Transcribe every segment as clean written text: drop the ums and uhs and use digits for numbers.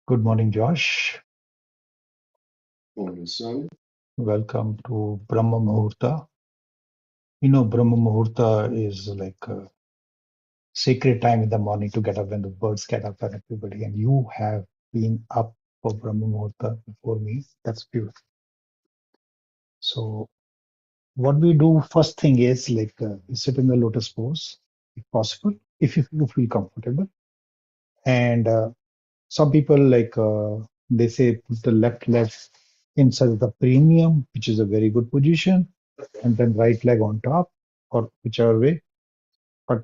Good morning, Josh. Morning, son. Welcome to Brahma-Muhurata. Brahma-Muhurata is like a sacred time in the morning to get up when the birds get up and everybody. And you have been up for Brahma-Muhurata before me. That's beautiful. So what we do first thing is we sit in the lotus pose, if possible, if you feel comfortable. And some people they say put the left leg inside the premium, which is a very good position, and then right leg on top, or whichever way. But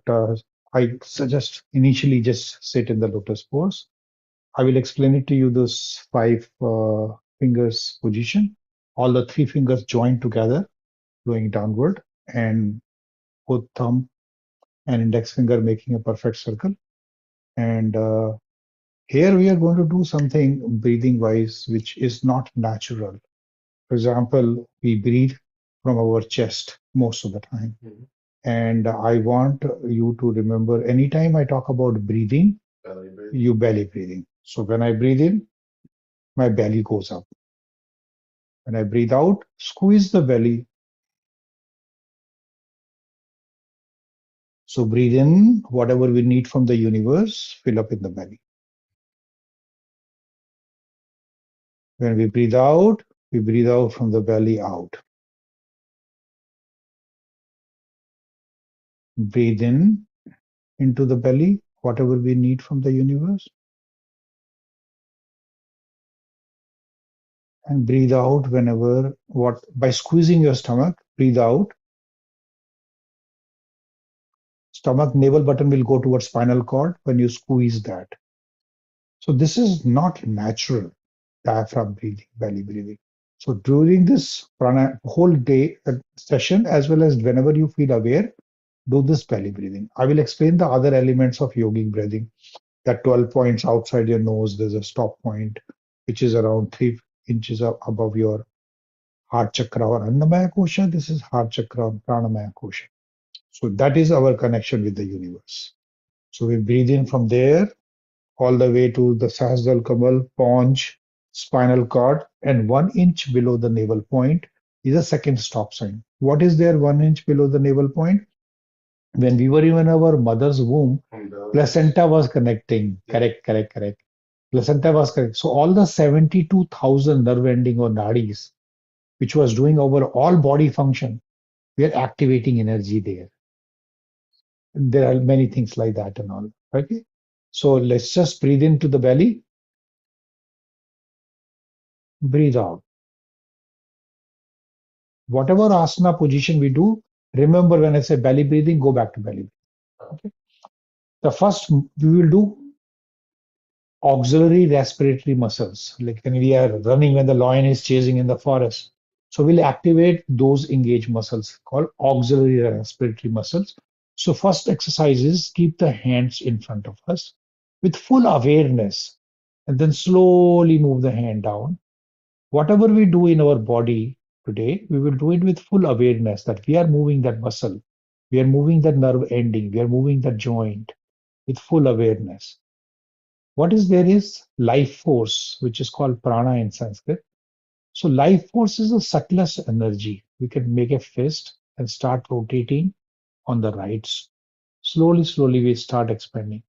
I suggest initially just sit in the lotus pose. I will explain it to you this five fingers position. All the three fingers joined together, going downward, and both thumb and index finger making a perfect circle. And here we are going to do something breathing wise, which is not natural. For example, we breathe from our chest most of the time. And I want you to remember anytime I talk about breathing, you belly breathing. So when I breathe in, my belly goes up. When I breathe out, squeeze the belly. So breathe in whatever we need from the universe, fill up in the belly. When we breathe out from the belly out. Breathe in into the belly, whatever we need from the universe. And breathe out by squeezing your stomach, breathe out. Stomach navel button will go towards spinal cord when you squeeze that. So this is not natural diaphragm breathing, belly breathing. So during this whole day session, as well as whenever you feel aware, do this belly breathing. I will explain the other elements of yogic breathing. That 12 points outside your nose, there's a stop point, which is around 3 inches above your heart chakra or Annamaya Kosha. This is heart chakra or Pranamaya Kosha. So that is our connection with the universe. So we breathe in from there all the way to the Sahasrara Kamal, paunch, spinal cord, and 1 inch below the navel point is a second stop sign. What is there 1 inch below the navel point? When we were in our mother's womb, placenta was connecting. Correct. Placenta was correct. So all the 72,000 nerve ending or nadis, which was doing our all body function, we are activating energy there. There are many things like that and all. Okay. So let's just breathe into the belly. Breathe out. Whatever asana position we do, remember when I say belly breathing, go back to belly breathing. Okay. The first we will do auxiliary respiratory muscles, like when we are running, when the lion is chasing in the forest. So we'll activate those engaged muscles called auxiliary respiratory muscles. So first exercise is keep the hands in front of us with full awareness, and then slowly move the hand down. Whatever we do in our body today, we will do it with full awareness that we are moving that muscle, we are moving that nerve ending, we are moving that joint with full awareness. What is there is life force, which is called prana in Sanskrit. So life force is the subtlest energy. We can make a fist and start rotating on the right. Slowly we start expanding.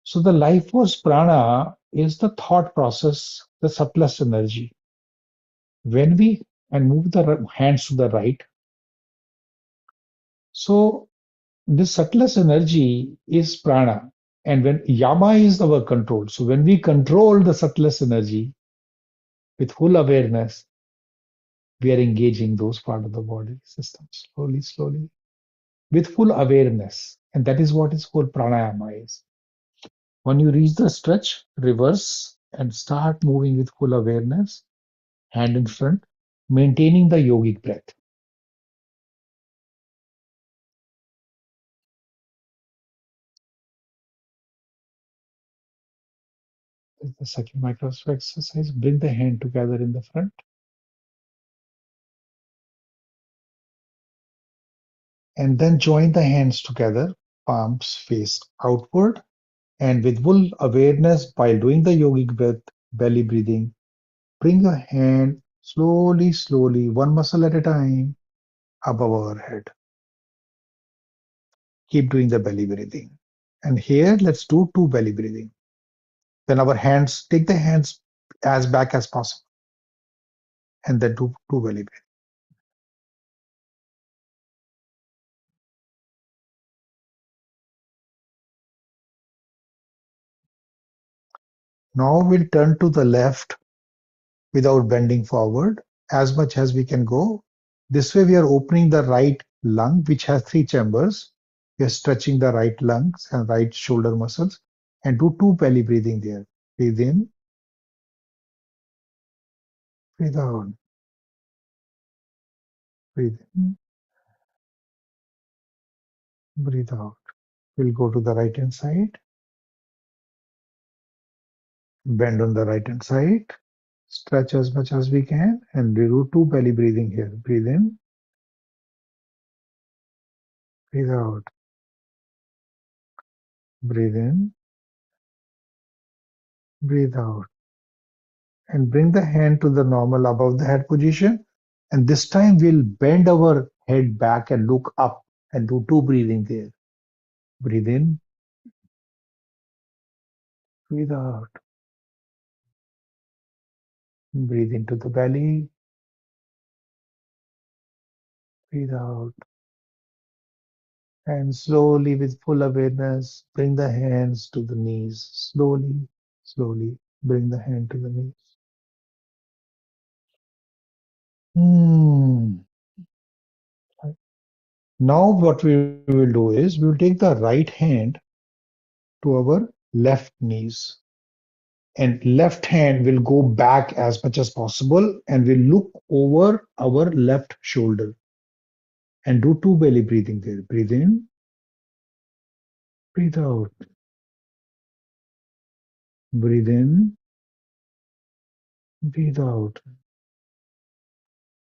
So the life force prana is the thought process, the subtlest energy. When we and move the hands to the right, so this subtlest energy is prana, and when yama is our control. So when we control the subtlest energy with full awareness, we are engaging those part of the body system slowly, with full awareness, and that is what is called pranayama is. When you reach the stretch, reverse and start moving with full awareness, hand in front, maintaining the yogic breath. The second micro exercise, bring the hand together in the front. And then join the hands together, palms face outward. And with full awareness, while doing the yogic breath, belly breathing. Bring your hand slowly, slowly, one muscle at a time above our head. Keep doing the belly breathing. And here, let's do two belly breathing. Then our hands, take the hands as back as possible, and then do two belly breathing. Now we'll turn to the left without bending forward as much as we can go. This way we are opening the right lung, which has three chambers. We are stretching the right lungs and right shoulder muscles, and do two belly breathing there. Breathe in, breathe out, breathe in, breathe out. We'll go to the right hand side, bend on the right hand side, stretch as much as we can, and we do two belly breathing here. Breathe in, breathe out, breathe in, breathe out. And bring the hand to the normal above the head position. And this time we'll bend our head back and look up and do two breathing there. Breathe in, breathe out. Breathe into the belly, breathe out. And slowly, with full awareness, bring the hands to the knees. Slowly, slowly bring the hand to the knees. Hmm. Now, what we will do is we will take the right hand to our left knees, and left hand will go back as much as possible, and we'll look over our left shoulder and do two belly breathing there. Breathe in, breathe out. Breathe in, breathe out.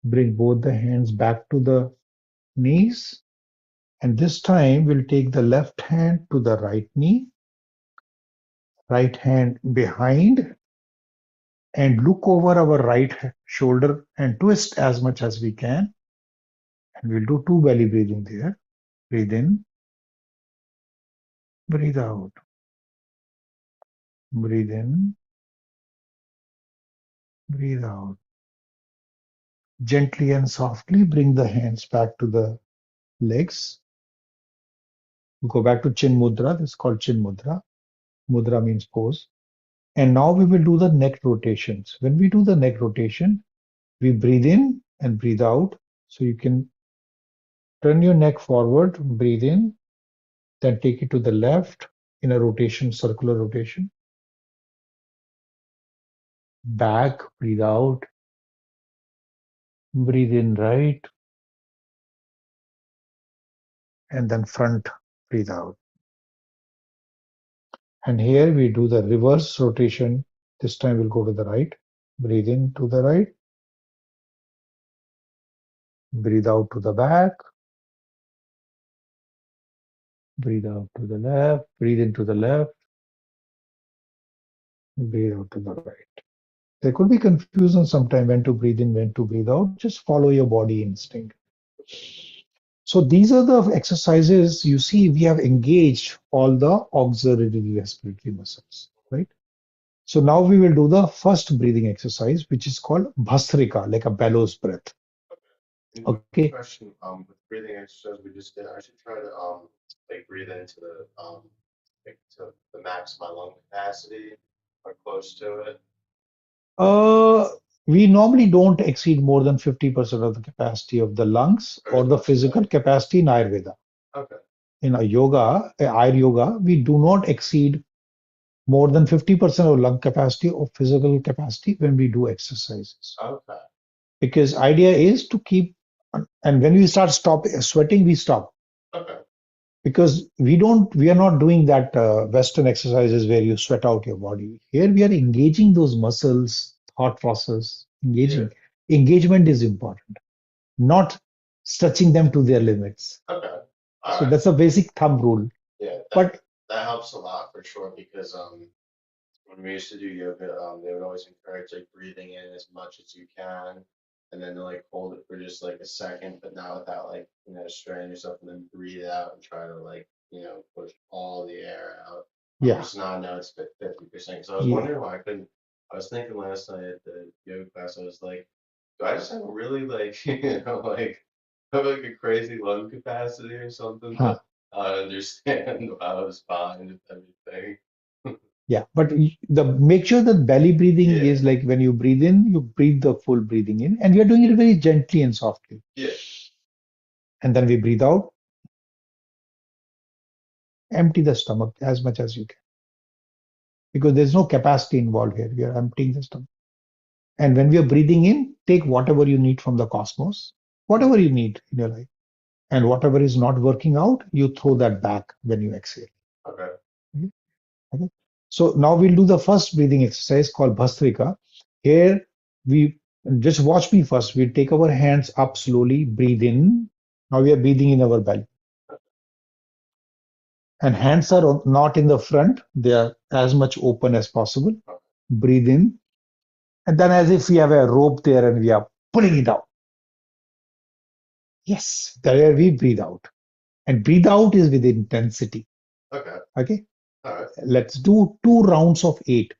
Bring both the hands back to the knees, and this time we'll take the left hand to the right knee, right hand behind, and look over our right shoulder and twist as much as we can. And we'll do two belly breathing there. Breathe in, breathe out. Breathe in, breathe out. Gently and softly bring the hands back to the legs. Go back to Chin Mudra. This is called Chin Mudra. Mudra means pose. And now we will do the neck rotations. When we do the neck rotation, we breathe in and breathe out. So you can turn your neck forward, breathe in, then take it to the left in a rotation, circular rotation. Back, breathe out. Breathe in right, and then front, breathe out. And here we do the reverse rotation. This time we'll go to the right. Breathe in to the right. Breathe out to the back. Breathe out to the left. Breathe into the left. Breathe out to the right. There could be confusion sometime when to breathe in, when to breathe out. Just follow your body instinct. So these are the exercises. You see, we have engaged all the auxiliary respiratory muscles, right? So now we will do the first breathing exercise, which is called Bhastrika, like a bellows breath. Okay. Uh, we normally don't exceed more than 50% of the capacity of the lungs or the physical capacity in Ayurveda. In a yoga, AyurYoga, we do not exceed more than 50% of lung capacity or physical capacity when we do exercises. Because idea is to keep, and when we start sweating, we stop. Because we are not doing that Western exercises where you sweat out your body. Here we are engaging those muscles, thought process, engaging. Engagement is important, not stretching them to their limits. So that's a basic thumb rule. But when we used to do yoga, they would always encourage like breathing in as much as you can, and then like hold it for just like a second, but not without like straining yourself, and then breathe out and try to like push all the air out. Yeah, Just not know it's 50%. So I was yeah, wondering why I couldn't. I was thinking last night at the yoga class, I was like, do I just have a really like like have like a crazy lung capacity or something? huh, But I understand why I was fine with everything. yeah. But the make sure that belly breathing Yeah, is like when you breathe in, you breathe the full breathing in, and we are doing it very gently and softly. yeah. And then we breathe out, empty the stomach as much as you can, because there's no capacity involved here. We are emptying the stomach. And when we are breathing in, take whatever you need from the cosmos, whatever you need in your life. And whatever is not working out, you throw that back when you exhale. Okay. Okay? Okay? So now we'll do the first breathing exercise called Bhastrika. Here we just watch me first. We take our hands up slowly, breathe in. Now we are breathing in our belly. And hands are not in the front, they are as much open as possible. Breathe in. And then, as if we have a rope there and we are pulling it out. Yes, there we breathe out. And breathe out is with intensity. Okay. Okay, All right. let's do 2 rounds of 8.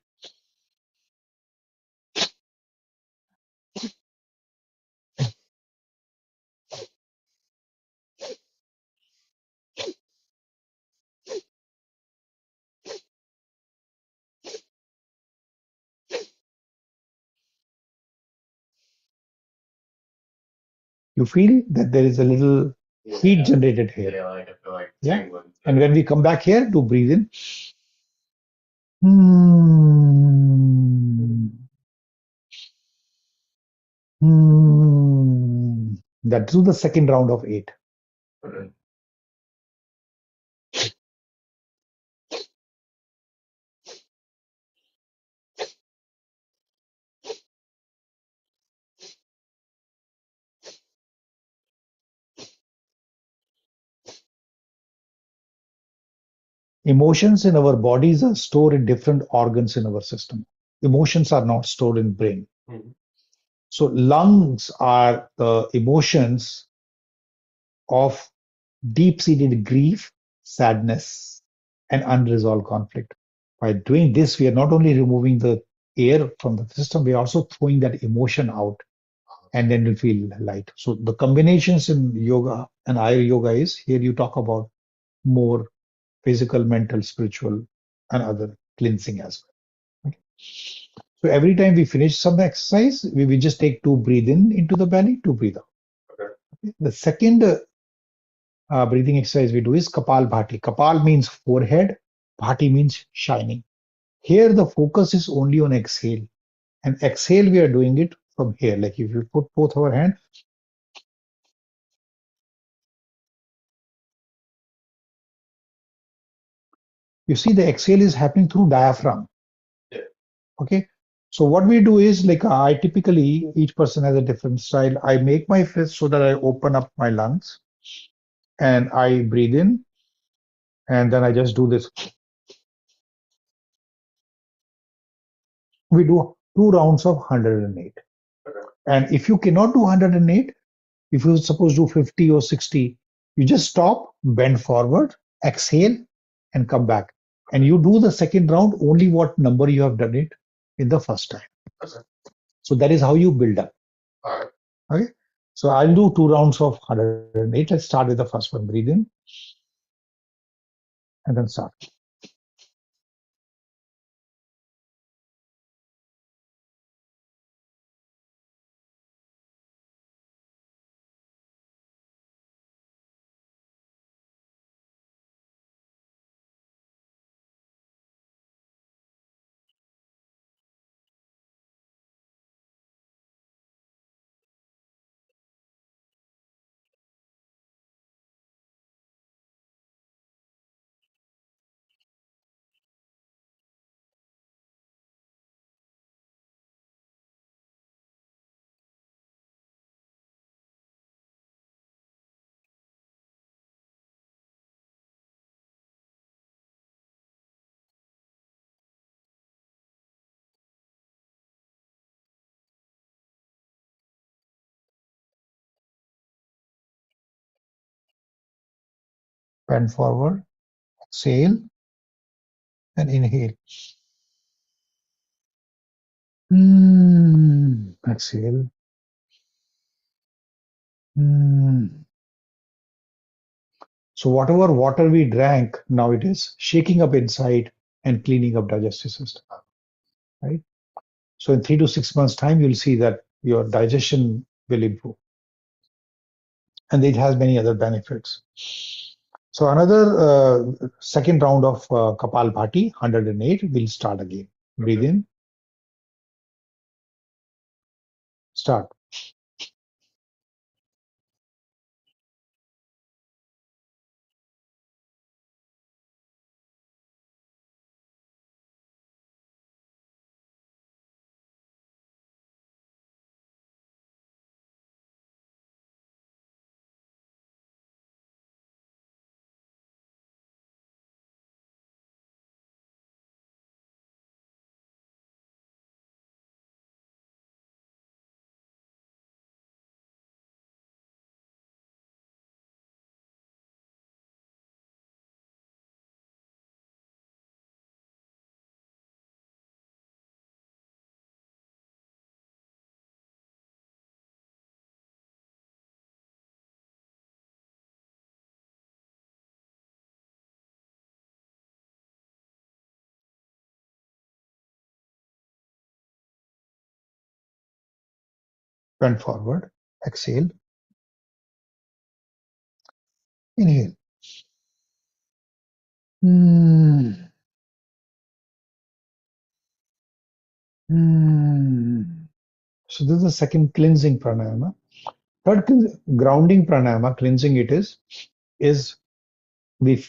You feel that there is a little heat Yeah. generated here. Yeah, like I feel like Yeah. tingling And too. when we come back here to breathe in, hmm, hmm, that's do the second round of 8. Okay. Emotions in our bodies are stored in different organs in our system. Emotions are not stored in brain. Mhm. So lungs are the emotions of deep-seated grief, sadness, and unresolved conflict. By doing this, we are not only removing the air from the system, we are also throwing that emotion out, and then we feel light. So the combinations in yoga and AyurYoga is here you talk about more physical, mental, spiritual, and other cleansing as well. Okay. So every time we finish some exercise, we just take 2 breathe in into the belly, 2 breathe out. Okay. Okay. The second breathing exercise we do is Kapal Bhati. Kapal means forehead, Bhati means shining. Here the focus is only on exhale. And exhale, we are doing it from here. Like if you put both our hands, you see the exhale is happening through diaphragm. Yeah. Okay. So what we do is like I typically, each person has a different style. I make my fist so that I open up my lungs and I breathe in and then I just do this. We do 2 rounds of 108. Okay. And if you cannot do 108, if you suppose do 50 or 60, you just stop, bend forward, exhale, and come back. And Okay. you do the second round only what number you have done it in the first time. Okay. So that is how you build up. All right. Okay. So I'll do 2 rounds of 108. Let's start with the first one. Breathe in and then start. Bend forward, exhale, and inhale. Exhale. So whatever water we drank, now it is shaking up inside and cleaning up digestive system, right? So in 3 to 6 months time, you'll see that your digestion will improve, and it has many other benefits. So another second round of Kapalbhati, 108, will start again. Breathe in, start. Bend forward, exhale, inhale. Hmm. Hmm. So this is the second cleansing pranayama. Third grounding pranayama, cleansing it is we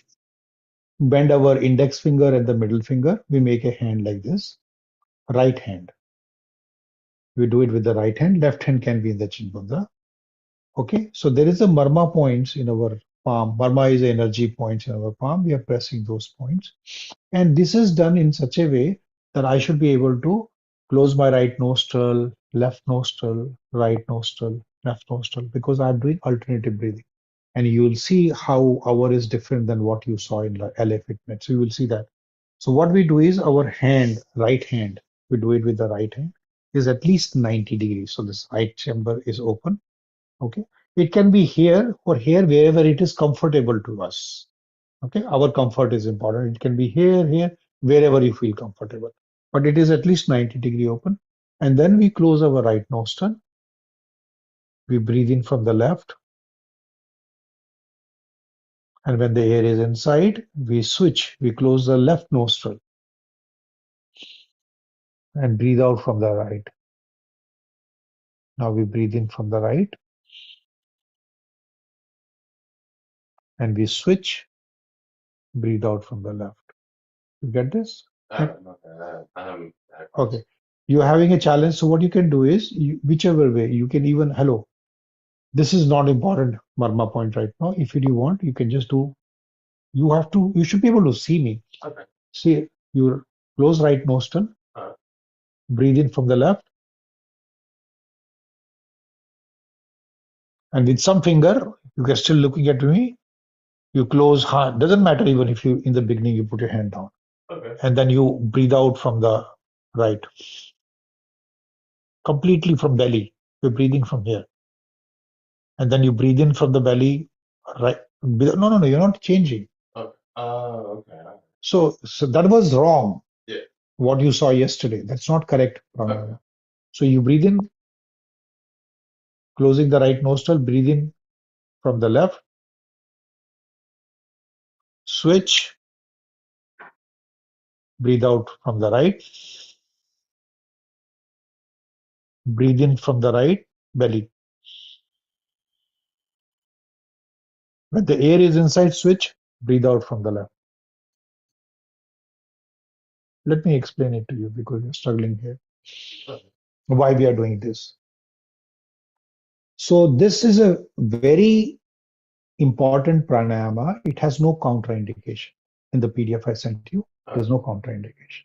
bend our index finger and the middle finger. We make a hand like this. Right hand. We do it with the right hand. Left hand can be in the chin mudra. Okay. So there is a marma points in our palm. Marma is energy points in our palm. We are pressing those points. And this is done in such a way that I should be able to close my right nostril, left nostril, right nostril, left nostril, because I'm doing alternative breathing. And you'll see how our is different than what you saw in LA Fitness. So you will see that. So what we do is our hand, right hand, we do it with the right hand, is at least 90 degrees. So this right chamber is open. Okay. It can be here or here, wherever it is comfortable to us. Okay. Our comfort is important. It can be here, here, wherever you feel comfortable. But it is at least 90-degree open. And then we close our right nostril. We breathe in from the left. And when the air is inside, we switch. We close the left nostril and breathe out from the right. Now we breathe in from the right and we switch, breathe out from the left. You get this? Okay. You're having a challenge. So what you can do is, whichever way, you can even, hello, this is not important marma point right now. If you want, you can just do, you should be able to see me. Okay. See, your close right nostril, breathe in from the left, and with some finger, you can still looking at me, you close hand. Doesn't matter even if you, in the beginning, you put your hand down. Okay. And then you breathe out from the right. Completely from belly. You're breathing from here. And then you breathe in from the belly, right? No, you're not changing. Okay. Okay. So that was wrong. Yeah. What you saw yesterday. That's not correct. Okay. So you breathe in, closing the right nostril, breathe in from the left, switch, breathe out from the right, breathe in from the right, belly. When the air is inside, switch, breathe out from the left. Let me explain it to you because you're struggling here. Why we are doing this. So this is a very important pranayama. It has no contraindication. In the PDF I sent you, there's no contraindication.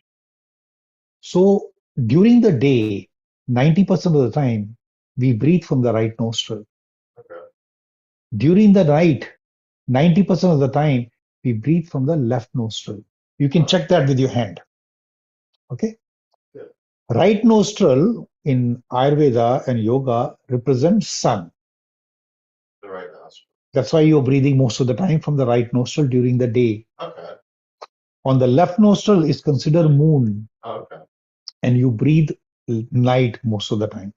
So during the day, 90% of the time, we breathe from the right nostril. Okay. During the night, 90% of the time, we breathe from the left nostril. You can check that with your hand. Okay. Yeah. Right nostril in Ayurveda and yoga represents sun. The right nostril. That's why you're breathing most of the time from the right nostril during the day. Okay. On the left nostril is considered moon, Okay. and you breathe night most of the time.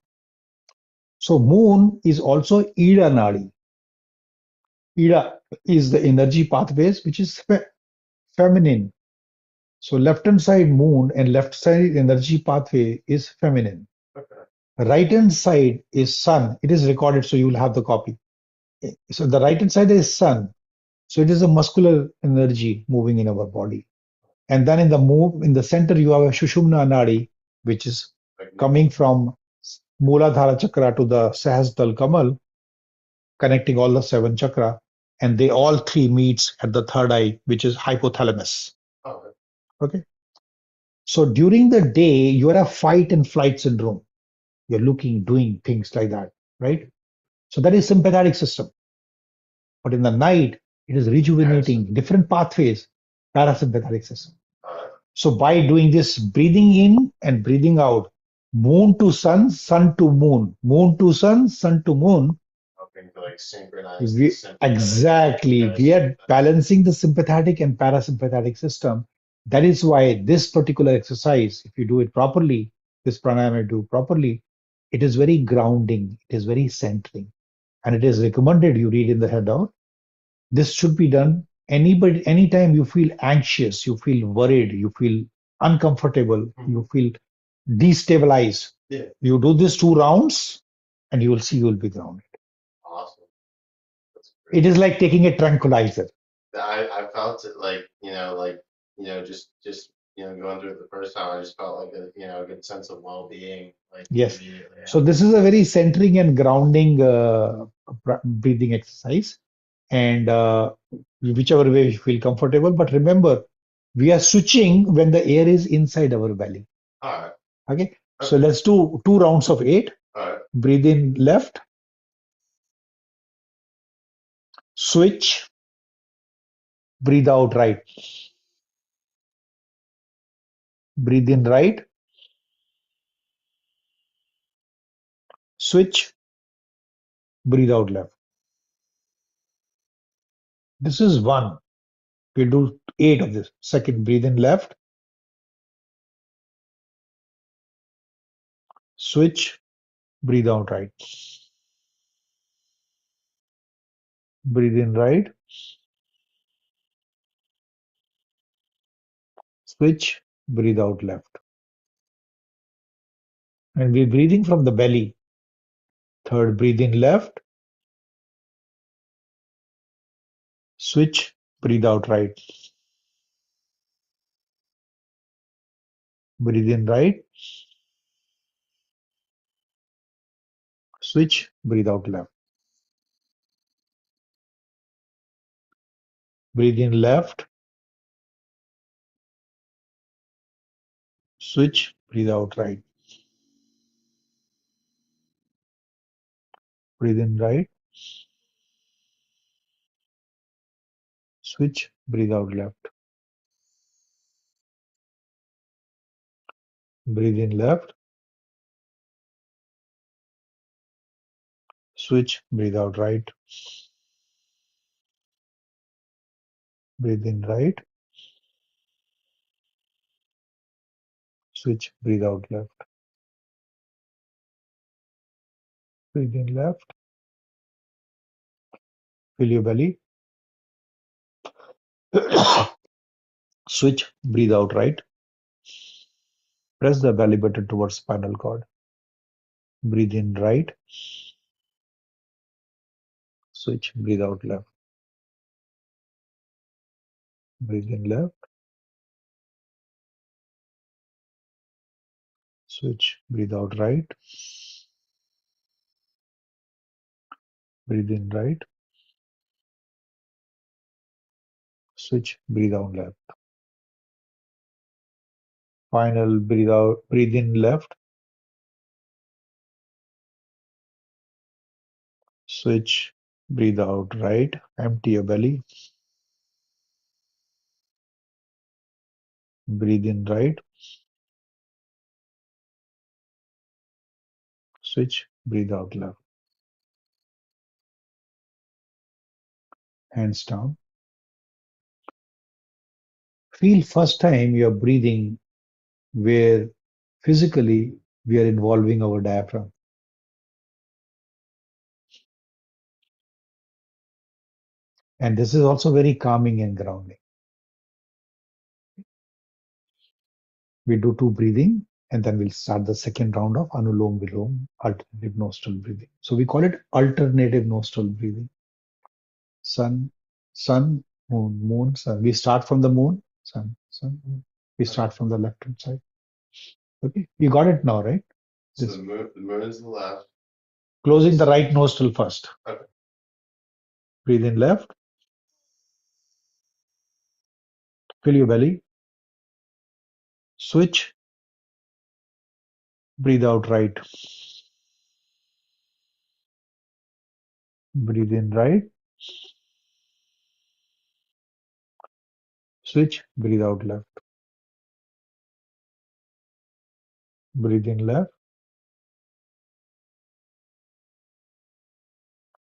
So moon is also Ida Nadi. Ida is the energy pathways, which is feminine. So left hand side moon and left side energy pathway is feminine. Okay. Right hand side is sun. It is recorded, so you will have the copy. So the right hand side is sun. So it is a muscular energy moving in our body. And then in the center you have a Shushumna Nadi, which is Like coming from Mooladhara chakra to the Sahasdral Kamal, connecting all the seven chakra, and they all three meets at the third eye, which is hypothalamus. okay. Okay. So during the day, you are a fight and flight syndrome. You're looking, doing things like that, right? So that is sympathetic system. But in the night, it is rejuvenating different pathways, parasympathetic system. So by doing this breathing in and breathing out, moon to sun, sun to moon, moon to sun, sun to moon, Helping to like synchronize the exactly, we are balancing the sympathetic and parasympathetic system. That is why this particular exercise, if you do it properly, this pranayama you do properly, it is very grounding, it is very centering, and it is recommended you read in the handout. This should be done anytime you feel anxious, you feel worried, you feel uncomfortable, you feel destabilized. Yeah. You do this 2 rounds, and you will see you will be grounded. Awesome. That's great. It is like taking a tranquilizer. I felt it like, just going through it the first time, I just felt like a good sense of well-being, like Yes. immediately. So this is a very centering and grounding breathing exercise, and whichever way you feel comfortable. But remember, we are switching when the air is inside our belly. All right. Okay. So let's do 2 rounds of 8. All right. Breathe in left, switch, breathe out right. Breathe in right, switch, breathe out left. This is 1. We do 8 of this. Second, breathe in left, switch, breathe out right. Breathe in right, switch, breathe out left. And we're breathing from the belly. Third, breathe in left, switch, breathe out right. Breathe in right, switch, breathe out left. Breathe in left, switch, breathe out right. Breathe in right, switch, breathe out left. Breathe in left, switch, breathe out right. Breathe in right, switch, breathe out left. Breathe in left, fill your belly. Switch, breathe out right. Press the belly button towards spinal cord. Breathe in right, switch, breathe out left. Breathe in left, switch, breathe out right. Breathe in right, switch, breathe out left. Final breathe out, breathe in left, switch, Breathe out right. Empty your belly. Breathe in right. Switch. Breathe out left. Hands down. Feel first time you're breathing where physically we are involving our diaphragm. And this is also very calming and grounding. We do two breathing and then we'll start the second round of Anulom Vilom, alternative nostril breathing. So we call it alternative nostril breathing. Sun, sun, moon, moon, sun. We start from the moon, sun, sun, moon. We start from the left hand side. Okay, you got it now, right? So the moon is the left. Closing the right nostril first. Okay. Breathe in left. Fill your belly. Switch. Breathe out right. Breathe in right. Switch. Breathe out left. Breathe in left.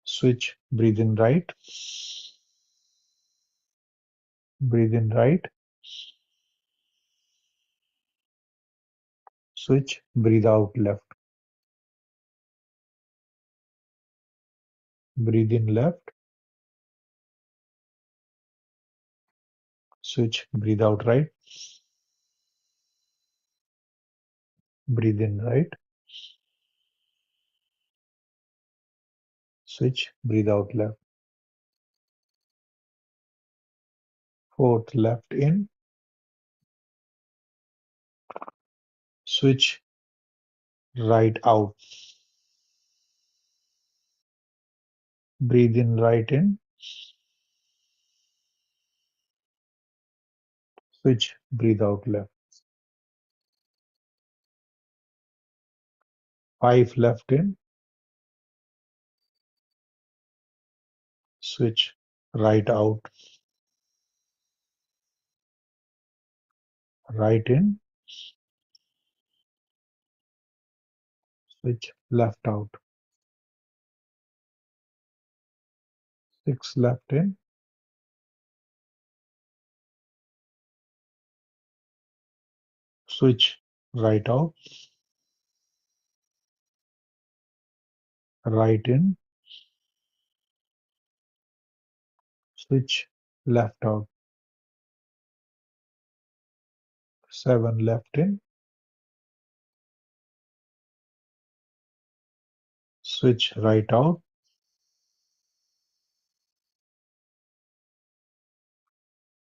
Switch. Breathe in right. Breathe in right. Switch. Breathe out left. Breathe in left. Switch. Breathe out right. Breathe in right. Switch. Breathe out left. Fourth left in. Switch. Right out. Breathe in right in. Switch. Breathe out left. 5 left in. Switch. Right out. Right in. Switch. Left out. 6 left in. Switch. Right out. Right in. Switch. Left out. 7 left in. Switch right out.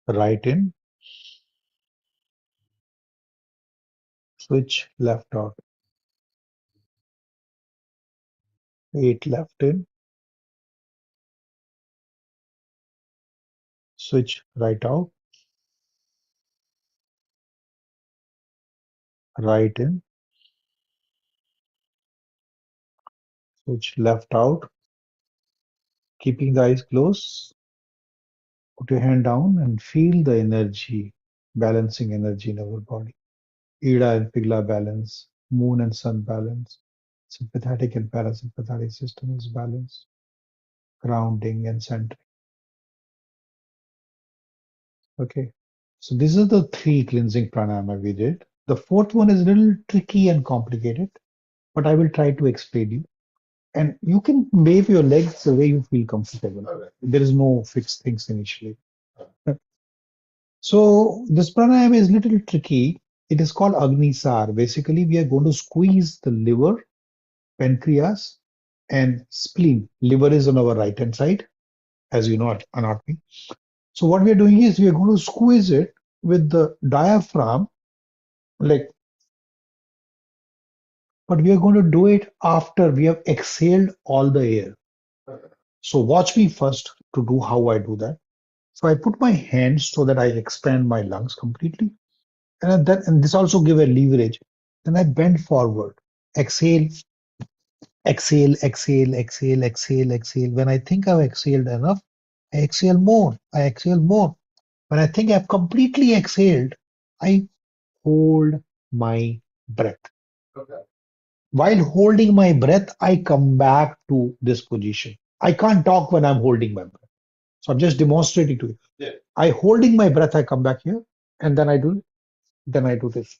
Right in. Switch left out. 8 left in. Switch right out. Right in. Switch left out. Keeping the eyes closed. Put your hand down and feel the energy, balancing energy in our body. Ida and Pigla balance. Moon and sun balance. Sympathetic and parasympathetic system is balanced. Grounding and centering. Okay. So these are the 3 cleansing pranayama we did. The fourth one is a little tricky and complicated, but I will try to explain you. And you can wave your legs the way you feel comfortable. Okay. There is no fixed things initially. So this pranayama is a little tricky. It is called Agnisar. Basically, we are going to squeeze the liver, pancreas, and spleen. Liver is on our right hand side, as you know, anatomy. So what we are doing is we are going to squeeze it with the diaphragm, like, but we are going to do it after we have exhaled all the air. Okay. So watch me first to do how I do that. So I put my hands so that I expand my lungs completely. And this also give a leverage. Then I bend forward, exhale, Exhale, exhale, exhale, exhale, exhale. When I think I've exhaled enough, I exhale more. I exhale more. When I think I've completely exhaled, I hold my breath. Okay. While holding my breath, I come back to this position. I can't talk when I'm holding my breath. So I'm just demonstrating to you. Yeah. I holding my breath, I come back here, and then I do this.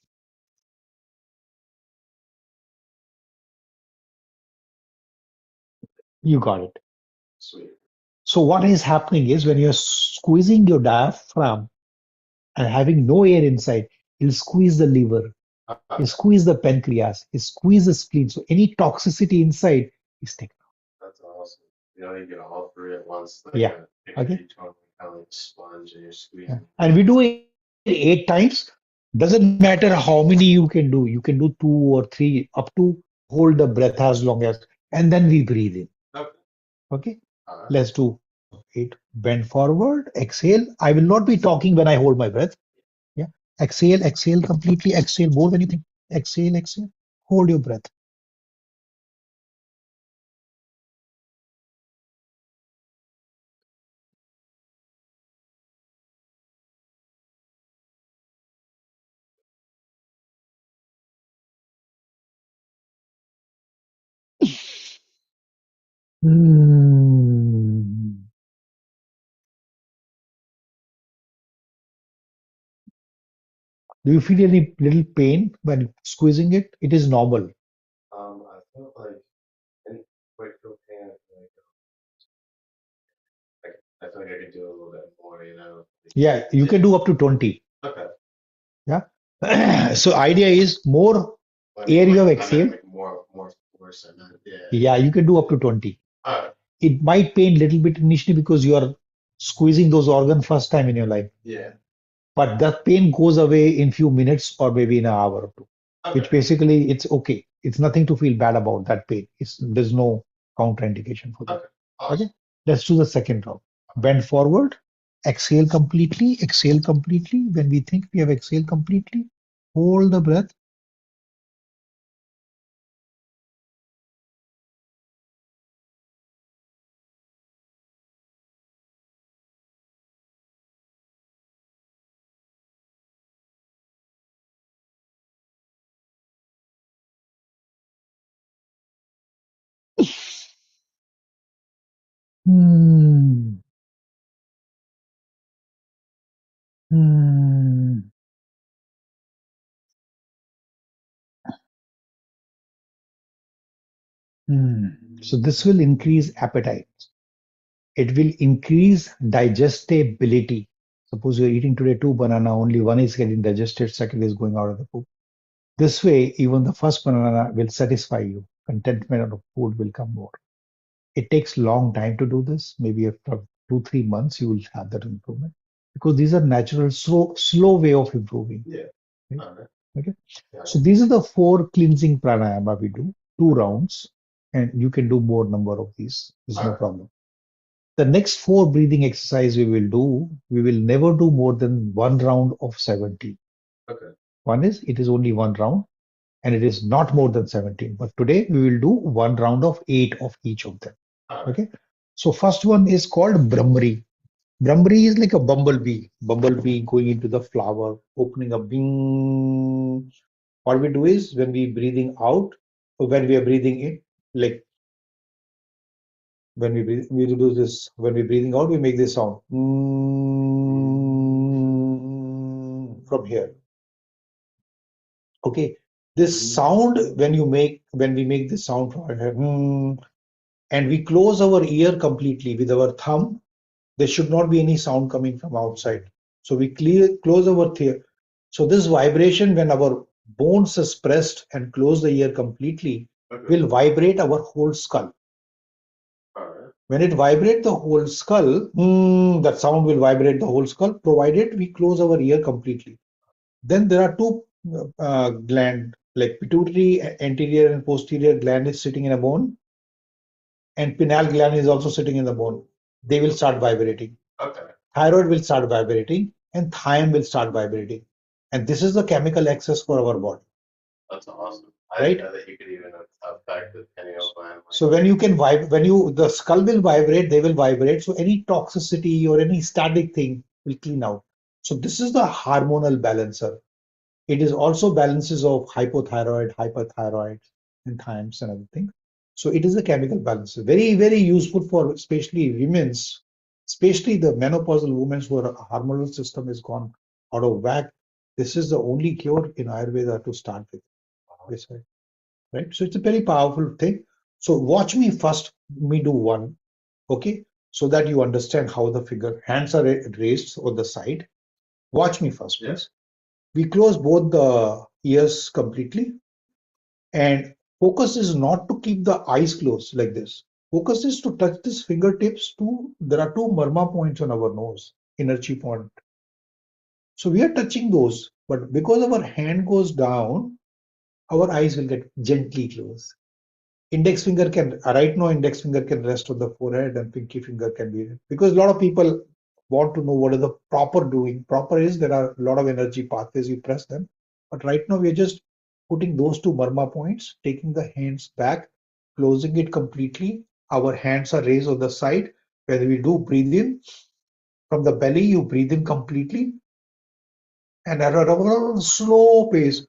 You got it. Sweet. So what is happening is when you're squeezing your diaphragm and having no air inside, you'll squeeze the liver, you Okay. squeeze the pancreas, you squeeze the spleen. So any toxicity inside is taken That's awesome. You know, you get all three at once, out. like Yeah. a Okay. totally kind of like a sponge, and you're Yeah. squeezing. And we do it 8 times. Doesn't matter how many you can do. You can do 2 or 3 up to hold the breath as long as, and then we breathe in. Okay. Okay. All right. Let's do 8. Bend forward, exhale. I will not be talking when I hold my breath. Yeah. Exhale, exhale completely. Exhale more than you think. Exhale, exhale. Hold your breath. Hmm. Do you feel any little pain when squeezing it? It is normal. I felt like, and quite feel pain. I feel like I could do a little bit more, you know. Yeah, you can do up to 20. Okay. Yeah. So idea is more I air mean, you have like, I meant exhaled. like more force. I meant, yeah. Yeah, you can do up to 20. All right. It might pain little bit initially because you are squeezing those organs first time in your life. Yeah. But that pain goes away in few minutes or maybe in an hour or two, which Okay. basically it's okay. It's nothing to feel bad about that pain. There's no contraindication for that. Okay. Okay, Awesome. let's do the second round. Bend forward, exhale completely, exhale completely. When we think we have exhaled completely, hold the breath. Hmm. Hmm. Hmm. So this will increase appetite. It will increase digestibility. Suppose you're eating today 2 banana, only one is getting digested, second is going out of the poop. This way, even the first banana will satisfy you. Contentment of food will come more. It takes long time to do this. Maybe after 2, 3 months, you will have that improvement because these are natural, slow way of improving. Yeah. Right? All right. Okay. Got So it. these are the 4 cleansing pranayama we do, 2 rounds, and you can do more number of these. There's All no right. problem. The next 4 breathing exercise we will never do more than 1 round of 17. Okay. One is it is only 1 round and it is not more than 17. But today we will do 1 round of 8 of each of them. All right. Okay. So first one is called Brahmari. Brahmari is like a bumblebee. Bumblebee going into the flower, opening a bing. What we do is when we breathing out, or when we are breathing in, like when we breathe, we do this. When we're breathing out, we make this sound from here. Okay. This sound when we make this sound from here, and we close our ear completely with our thumb. There should not be any sound coming from outside. So we close our ear. So this vibration, when our bones is pressed and close the ear completely, Okay. will vibrate our whole skull. All right. When it vibrates the whole skull, that sound will vibrate the whole skull, provided we close our ear completely. Then there are two gland, like pituitary anterior and posterior gland is sitting in a bone, and pineal gland is also sitting in the bone. They will start vibrating. Okay. Thyroid will start vibrating, and thyme will start vibrating. And this is the chemical access for our body. That's awesome. didn't right? know that you could even affect the pineal gland. So when you can the skull will vibrate, they will vibrate. So any toxicity or any static thing will clean out. So this is the hormonal balancer. It is also balances of hypothyroid, hyperthyroid, and thymes and everything. So it is a chemical balancer. Very, very useful for especially women's, especially the menopausal women whose hormonal system is gone out of whack. This is the only cure in Ayurveda to start with. Yes, right? So it's a very powerful thing. So watch me first, me do one, okay? So that you understand how the finger, hands are raised on the side. Watch me first, please. Yes. We close both the ears completely, and focus is not to keep the eyes closed like this. Focus is to touch these fingertips to, there are two marma points on our nose, inner chi point. So we are touching those, but because our hand goes down, our eyes will get gently closed. Index finger can, right now, index finger can rest on the forehead and pinky finger can be, because a lot of people want to know what is the proper doing. Proper is there are a lot of energy pathways, you press them. But right now, we're just putting those two marma points, taking the hands back, closing it completely. Our hands are raised on the side. When we do breathe in from the belly, you breathe in completely and at a slow pace.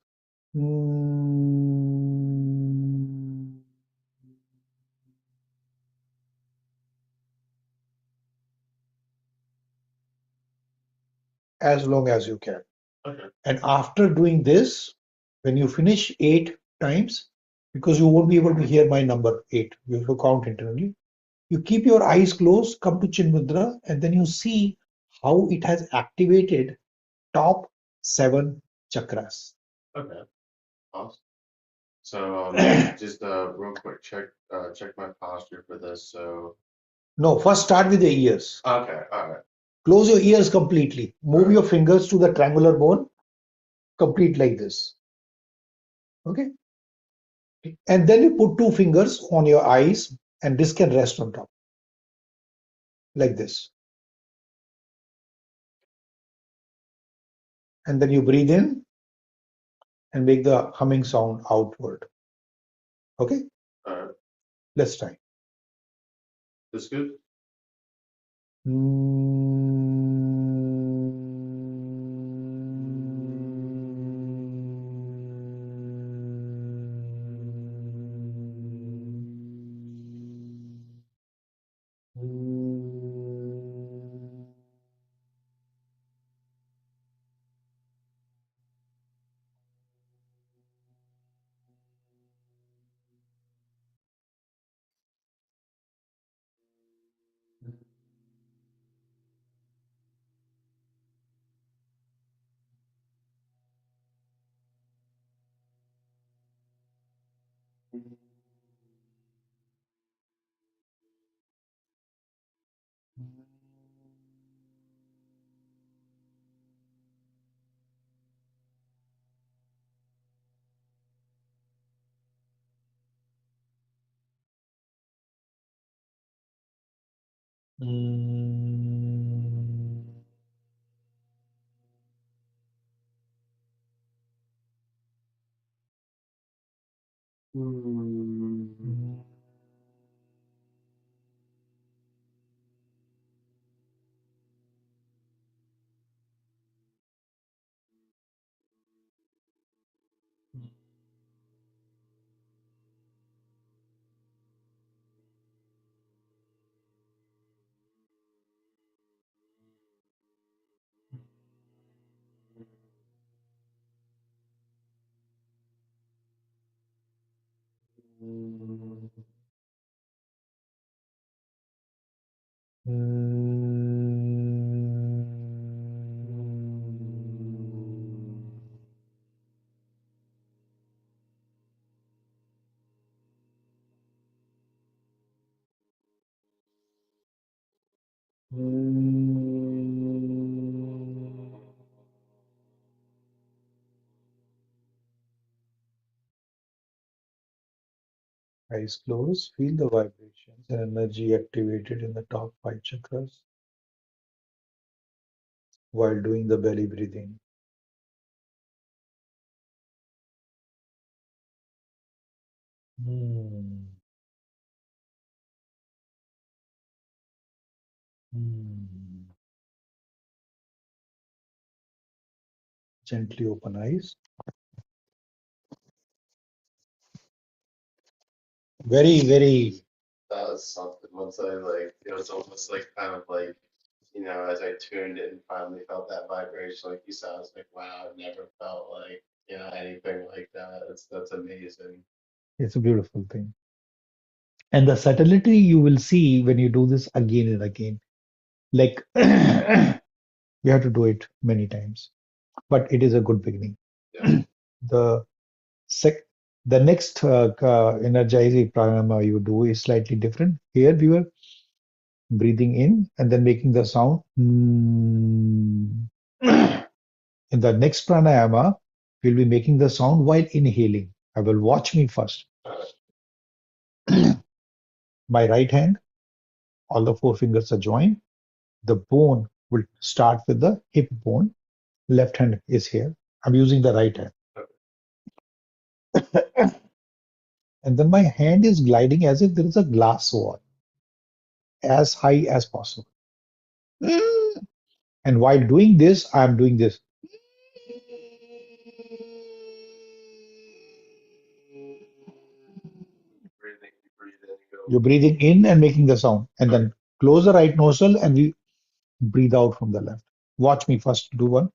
As long as you can. Okay. And after doing this, when you finish 8 times, because you won't be able to hear my number 8, you have to count internally. You keep your eyes closed, come to Chin Mudra, and then you see how it has activated top 7 chakras. Okay. Awesome. So just real quick, check my posture for this. So No, first start with the ears. okay, all right. Close your ears completely. Move your fingers to the triangular bone, complete like this. Okay? And then you put 2 fingers on your eyes, and this can rest on top, like this. And then you breathe in and make the humming sound outward. Okay? All right. Let's try. This good? Eyes closed, feel the vibrations and energy activated in the top 5 chakras while doing the belly breathing. Hmm. Hmm. Gently open eyes. Very, very. That was something. Once I like, it was almost like kind of like, as I tuned in, finally felt that vibration, like you said, I was like, wow, I've never felt like, anything like that. That's amazing. It's a beautiful thing. And the subtlety you will see when you do this again and again. Like you have to do it many times, but it is a good beginning. Yeah. The sec the next energizing pranayama you do is slightly different. Here we were breathing in and then making the sound. Mm. In the next pranayama, we'll be making the sound while inhaling. I will watch me first. My right hand, all the four fingers are joined. The bone will start with the hip bone. Left hand is here. I'm using the right hand. And then my hand is gliding as if there is a glass wall as high as possible. And while doing this, I'm doing this. Breathing, you breathe in, you go. You're breathing in and making the sound. And then close the right nostril and we breathe out from the left. Watch me first do one.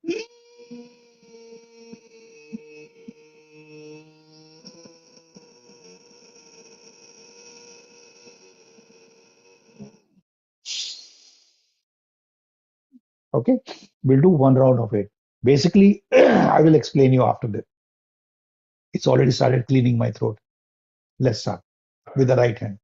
Okay. We'll do one round of it. Basically, I will explain you after this. It's already started cleaning my throat. Let's start with the right hand.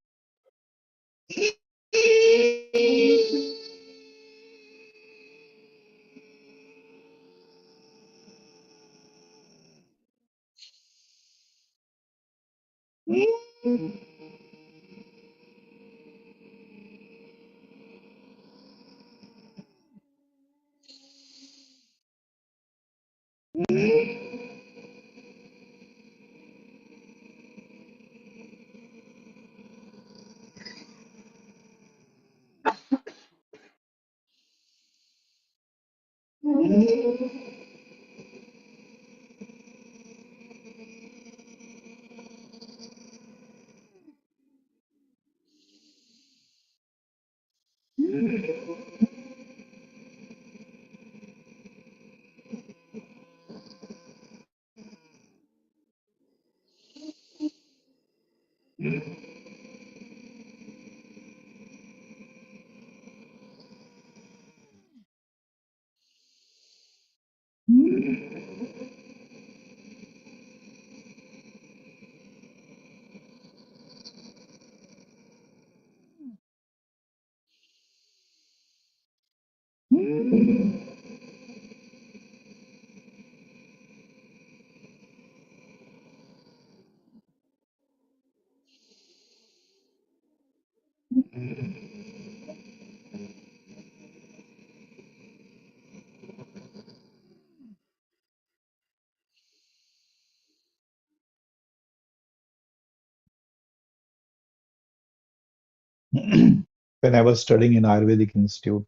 When I was studying in Ayurvedic Institute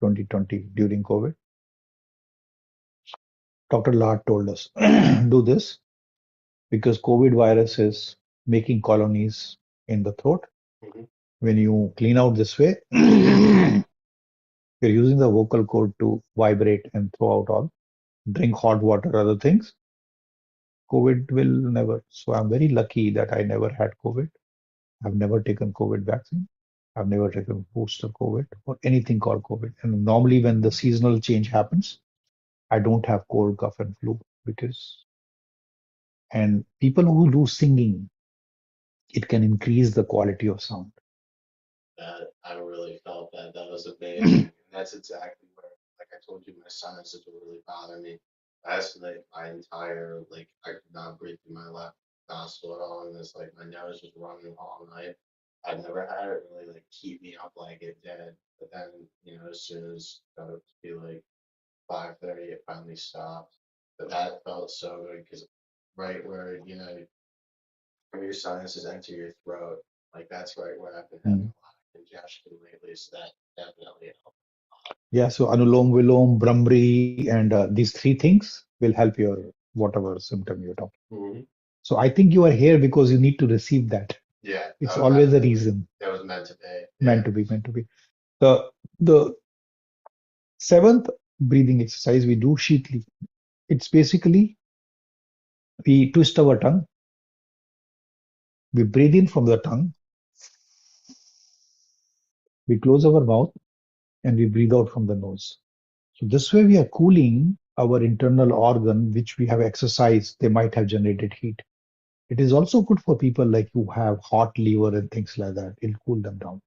2020 during COVID, Dr. Lard told us, do this because COVID virus is making colonies in the throat. Mhm. When you clean out this way, you're using the vocal cord to vibrate and throw out all. Drink hot water, other things. COVID will never. So I'm very lucky that I never had COVID. I've never taken COVID vaccine. I've never taken booster COVID or anything called COVID. And normally when the seasonal change happens, I don't have cold, cough, and flu because, and people who do singing, it can increase the quality of sound. That I really felt that. That was amazing. And that's exactly where, like I told you, my sinuses would really bother me. Last night, my entire, like, I could not breathe through my left nostril at all. And it's like my nose was running all night. I've never had it really, like, keep me up like it did. But then, as soon as it got up to be like 5:30, it finally stopped. But that felt so good because right where, when your sinuses enter your throat, like that's right where I've been having Mm. a lot of congestion lately, so that definitely helps. Yeah, so Anulom Vilom, Brahmari, and these three things will help your whatever symptom you're talking. Mm-hmm. So I think you are here because you need to receive that. Yeah, It's always a reason, that was meant to be. meant Yeah. to be, meant to be. The seventh breathing exercise we do sheathly. It's basically we twist our tongue, we breathe in from the tongue, we close our mouth, and we breathe out from the nose. So this way we are cooling our internal organ, which we have exercised, they might have generated heat. It is also good for people like who have hot liver and things like that. It'll cool them down.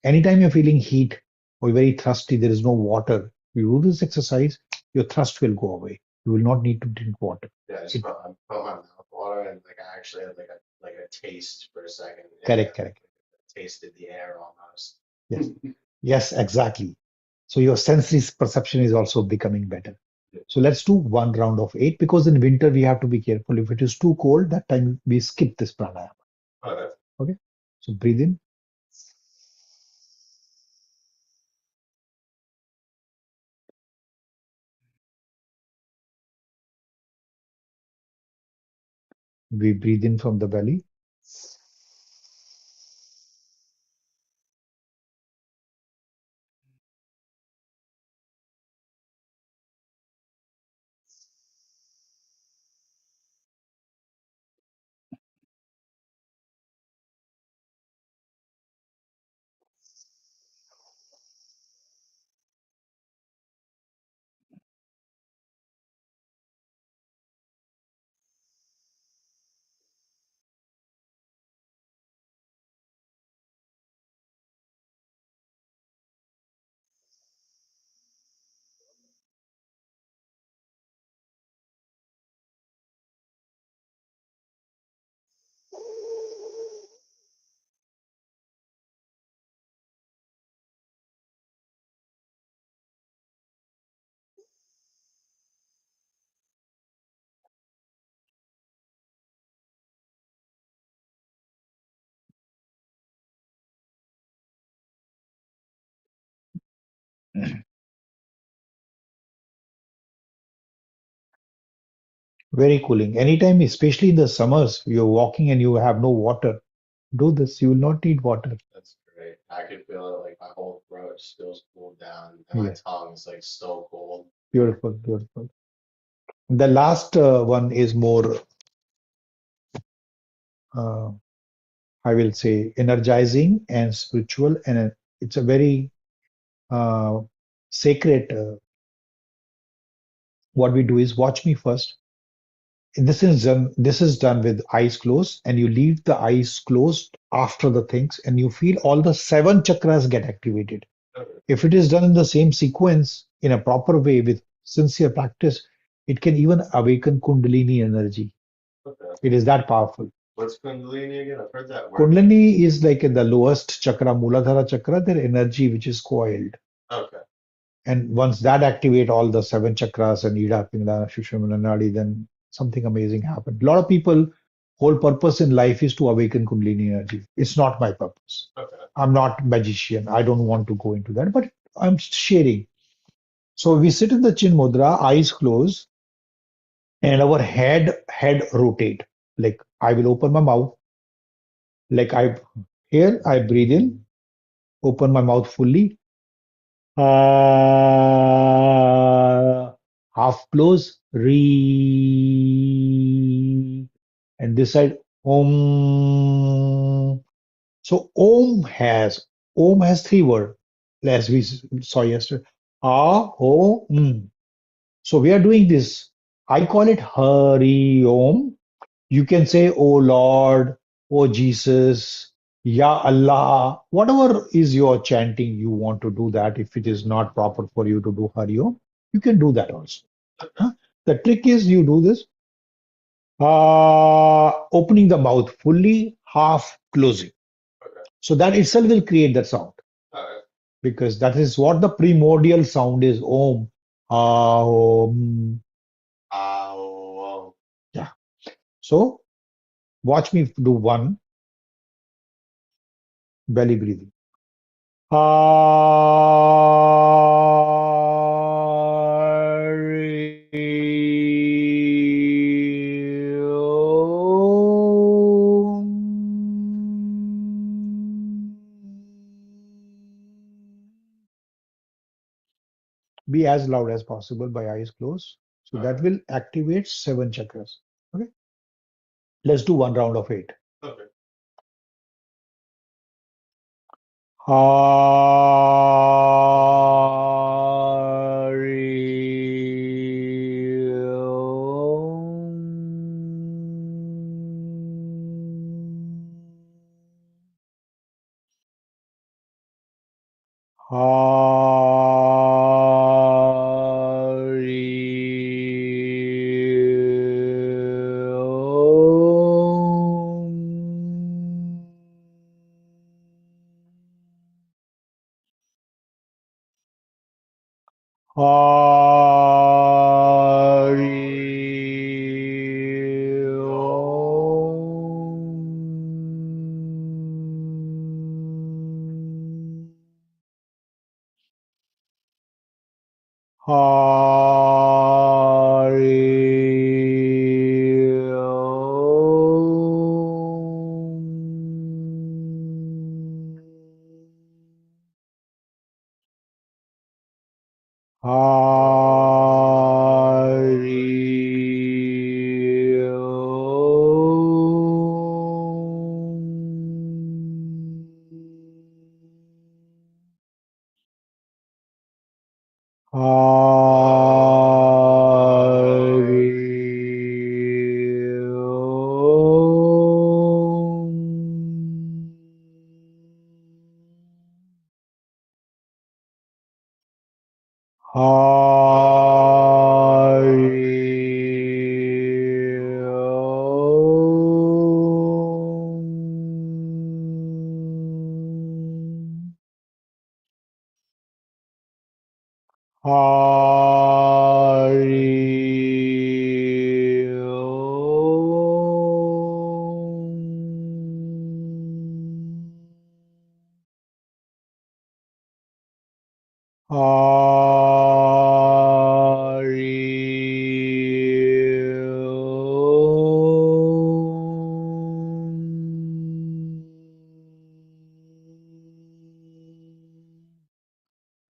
Anytime you're feeling heat or very thirsty, there is no water. You do this exercise, your thirst will go away. You will not need to drink water. Yeah, I just put my mouth water and like I actually had like a taste for a second. Yeah, Correct, correct. tasted the air almost. Yes, yes, exactly. So your sensory perception is also becoming better. So let's do one round of 8 because in winter we have to be careful. If it is too cold, that time we skip this pranayama. Okay. Okay. So breathe in. We breathe in from the belly. Very cooling. Anytime, especially in the summers, you're walking and you have no water, do this. You will not need water. That's great. I could feel it like my whole throat just feels cooled down and my Yeah, tongue is like so cold. beautiful, beautiful. The last one is more, uh, I will say, energizing and spiritual, and it's a very uh, sacred. What we do is watch me first. This is done with eyes closed, and you leave the eyes closed after the things, and you feel all the 7 chakras get activated. Okay. If it is done in the same sequence in a proper way with sincere practice, it can even awaken Kundalini energy. Okay. It is that powerful. What's Kundalini again? I've heard that word. Kundalini is like in the lowest chakra, Muladhara chakra, their energy which is coiled. Okay. And once that activate all the 7 chakras and Ida, Pingala, Shushramana, Nadi, then something amazing happened. A lot of people, whole purpose in life is to awaken Kundalini energy. It's not my purpose. Okay. I'm not magician. I don't want to go into that, but I'm sharing. So we sit in the chin mudra, eyes closed, and our head rotate. Like I will open my mouth. Like I breathe in, open my mouth fully. Half close, re, and this side, om. So om has 3 words, as we saw yesterday. Om. So we are doing this. I call it Hari Om. You can say, Oh Lord, Oh Jesus, Ya Allah, whatever is your chanting, you want to do that. If it is not proper for you to do Hari Om, you can do that also. Okay. Huh? The trick is you do this, opening the mouth fully, half closing. Okay. So that itself will create that sound All right. because that is what the primordial sound is. Om. Om. Oh. Yeah. So Watch me do one belly breathing. Be as loud as possible by eyes closed. So that will activate 7 chakras. Okay. Let's do one round of 8. Okay.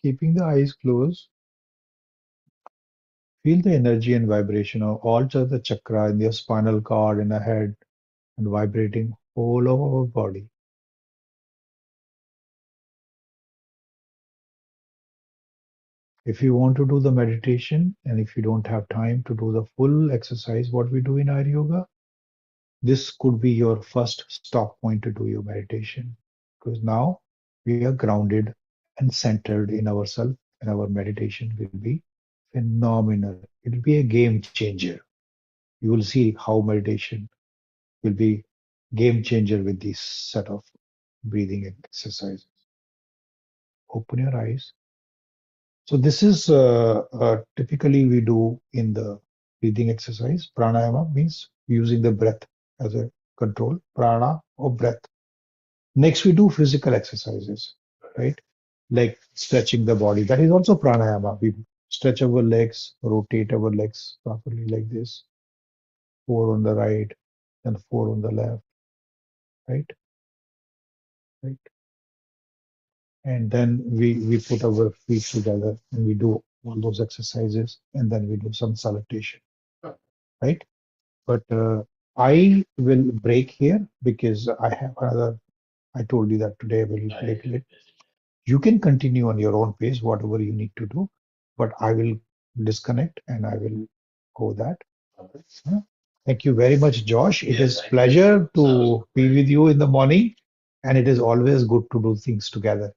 Keeping the eyes closed, feel the energy and vibration of all the chakra in your spinal cord, in the head, and vibrating all over our body. If you want to do the meditation, and if you don't have time to do the full exercise, what we do in AyurYoga, this could be your first stop point to do your meditation. Because now we are grounded and centered in ourselves, and our meditation will be phenomenal. It will be a game changer. You will see how meditation will be game changer with this set of breathing exercises. Open your eyes. So this is typically we do in the breathing exercise. Pranayama means using the breath as a control, prana or breath. Next, we do physical exercises, right? Like stretching the body. That is also pranayama. We stretch our legs, rotate our legs properly like this. 4 on the right, and 4 on the left, right? Right. And then we put our feet together and we do all those exercises, and then we do some salutation, right? But I will break here because I have another. I told you that today I will break it. You can continue on your own pace, whatever you need to do, but I will disconnect and I will go that. Huh? Thank you very much, Josh. It is pleasure to be with you in the morning, and it is always good to do things together.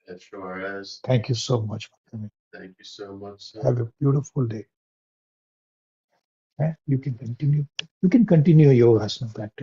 It sure is. Thank you so much for coming. Thank you so much, sir. Have a beautiful day. You can continue. You can continue your asana practice.